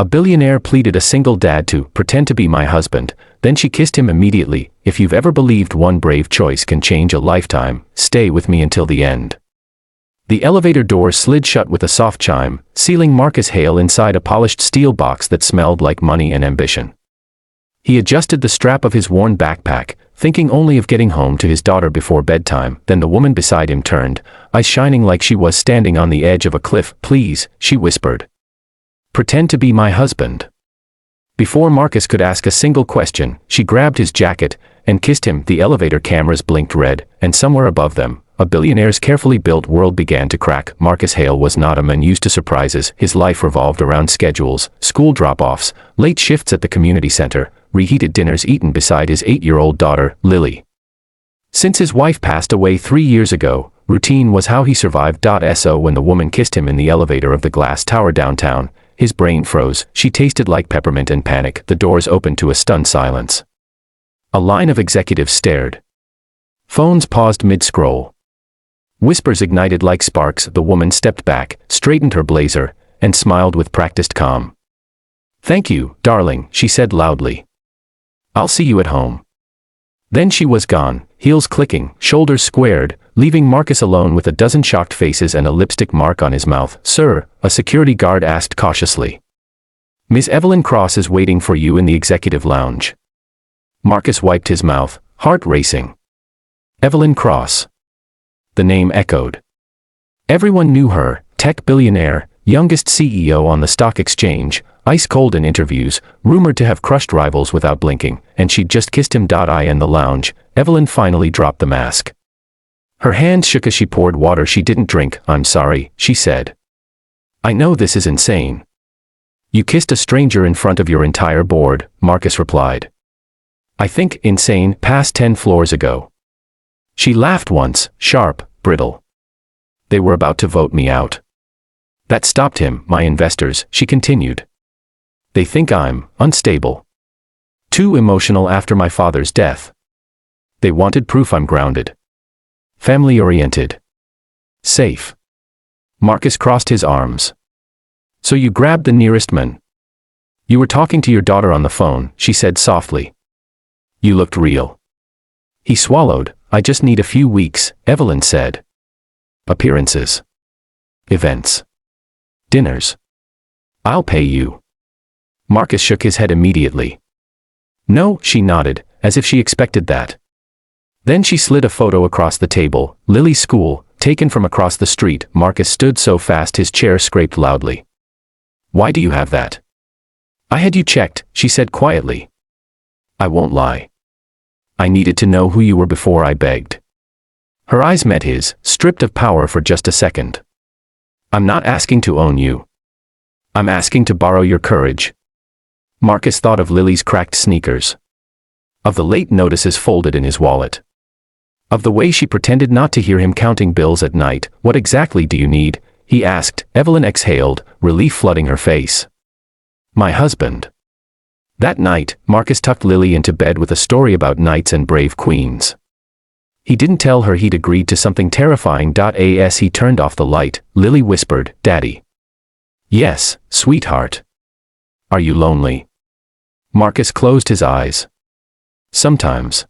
A billionaire pleaded a single dad to pretend to be my husband, then she kissed him immediately. If you've ever believed one brave choice can change a lifetime, stay with me until the end. The elevator door slid shut with a soft chime, sealing Marcus Hale inside a polished steel box that smelled like money and ambition. He adjusted the strap of his worn backpack, thinking only of getting home to his daughter before bedtime. Then the woman beside him turned, eyes shining like she was standing on the edge of a cliff. Please, she whispered. Pretend to be my husband. Before Marcus could ask a single question, she grabbed his jacket and kissed him. The elevator cameras blinked red, and somewhere above them, a billionaire's carefully built world began to crack. Marcus Hale was not a man used to surprises. His life revolved around schedules, school drop-offs, late shifts at the community center, reheated dinners eaten beside his 8-year-old daughter, Lily. Since his wife passed away 3 years ago, routine was how he survived. So when the woman kissed him in the elevator of the glass tower downtown, his brain froze. She tasted like peppermint and panic. The doors opened to a stunned silence. A line of executives stared. Phones paused mid-scroll. Whispers ignited like sparks. The woman stepped back, straightened her blazer, and smiled with practiced calm. Thank you, darling, she said loudly. I'll see you at home. Then she was gone, heels clicking, shoulders squared, leaving Marcus alone with a dozen shocked faces and a lipstick mark on his mouth. Sir, a security guard asked cautiously. Miss Evelyn Cross is waiting for you in the executive lounge. Marcus wiped his mouth, heart racing. Evelyn Cross. The name echoed. Everyone knew her, tech billionaire, youngest CEO on the stock exchange, ice cold in interviews, rumored to have crushed rivals without blinking, and she'd just kissed him. In the lounge, Evelyn finally dropped the mask. Her hands shook as she poured water she didn't drink. I'm sorry, she said. I know this is insane. You kissed a stranger in front of your entire board, Marcus replied. I think insane passed 10 floors ago. She laughed once, sharp, brittle. They were about to vote me out. That stopped him. My investors, she continued. They think I'm unstable. Too emotional after my father's death. They wanted proof I'm grounded. Family-oriented. Safe. Marcus crossed his arms. So you grabbed the nearest man. You were talking to your daughter on the phone, she said softly. You looked real. He swallowed. I just need a few weeks, Evelyn said. Appearances. Events. Dinners. I'll pay you. Marcus shook his head immediately. No, she nodded, as if she expected that. Then she slid a photo across the table, Lily's school, taken from across the street. Marcus stood so fast his chair scraped loudly. Why do you have that? I had you checked, she said quietly. I won't lie. I needed to know who you were before I begged. Her eyes met his, stripped of power for just a second. I'm not asking to own you. I'm asking to borrow your courage. Marcus thought of Lily's cracked sneakers. Of the late notices folded in his wallet. Of the way she pretended not to hear him counting bills at night. What exactly do you need? He asked. Evelyn exhaled, relief flooding her face. My husband. That night, Marcus tucked Lily into bed with a story about knights and brave queens. He didn't tell her he'd agreed to something terrifying. As he turned off the light, Lily whispered, Daddy. Yes, sweetheart. Are you lonely? Marcus closed his eyes. Sometimes.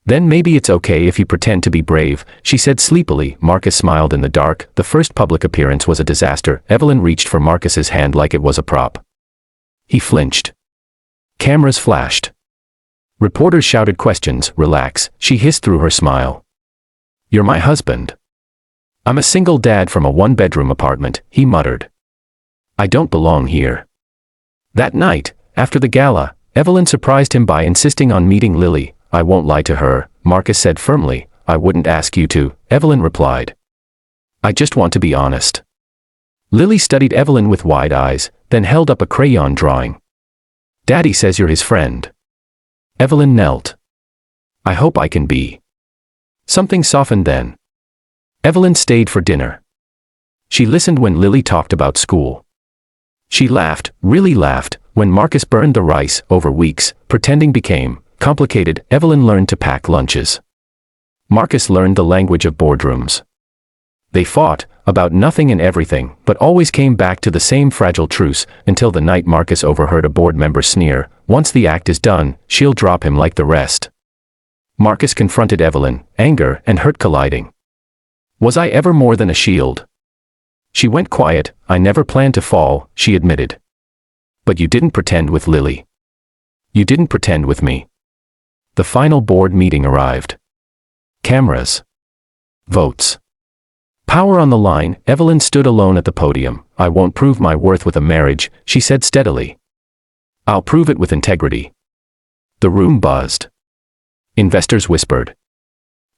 Then maybe it's okay if you pretend to be brave, she said sleepily. Marcus smiled in the dark. The first public appearance was a disaster. Evelyn reached for Marcus's hand like it was a prop. He flinched. Cameras flashed. Reporters shouted questions. Relax, she hissed through her smile. You're my husband. I'm a single dad from a one-bedroom apartment, he muttered. I don't belong here. That night, after the gala, Evelyn surprised him by insisting on meeting Lily. I won't lie to her, Marcus said firmly. I wouldn't ask you to, Evelyn replied. I just want to be honest. Lily studied Evelyn with wide eyes, then held up a crayon drawing. Daddy says you're his friend. Evelyn knelt. I hope I can be. Something softened then. Evelyn stayed for dinner. She listened when Lily talked about school. She laughed, really laughed, when Marcus burned the rice. Over weeks, pretending became complicated. Evelyn learned to pack lunches. Marcus learned the language of boardrooms. They fought, about nothing and everything, but always came back to the same fragile truce, until the night Marcus overheard a board member sneer, "Once the act is done, she'll drop him like the rest." Marcus confronted Evelyn, anger and hurt colliding. "Was I ever more than a shield?" She went quiet. "I never planned to fall," she admitted. "But you didn't pretend with Lily. You didn't pretend with me." The final board meeting arrived. Cameras. Votes. Power on the line. Evelyn stood alone at the podium. "I won't prove my worth with a marriage," she said steadily. "I'll prove it with integrity." The room buzzed. Investors whispered.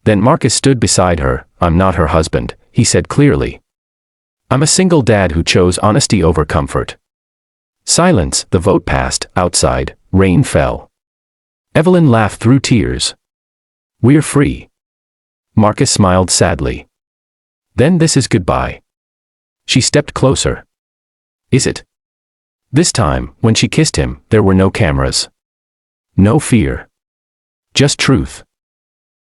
Then Marcus stood beside her. "I'm not her husband," he said clearly. "I'm a single dad who chose honesty over comfort." Silence. The vote passed. Outside, rain fell. Evelyn laughed through tears. "We're free." Marcus smiled sadly. "Then this is goodbye." She stepped closer. "Is it?" This time, when she kissed him, there were no cameras. No fear. Just truth.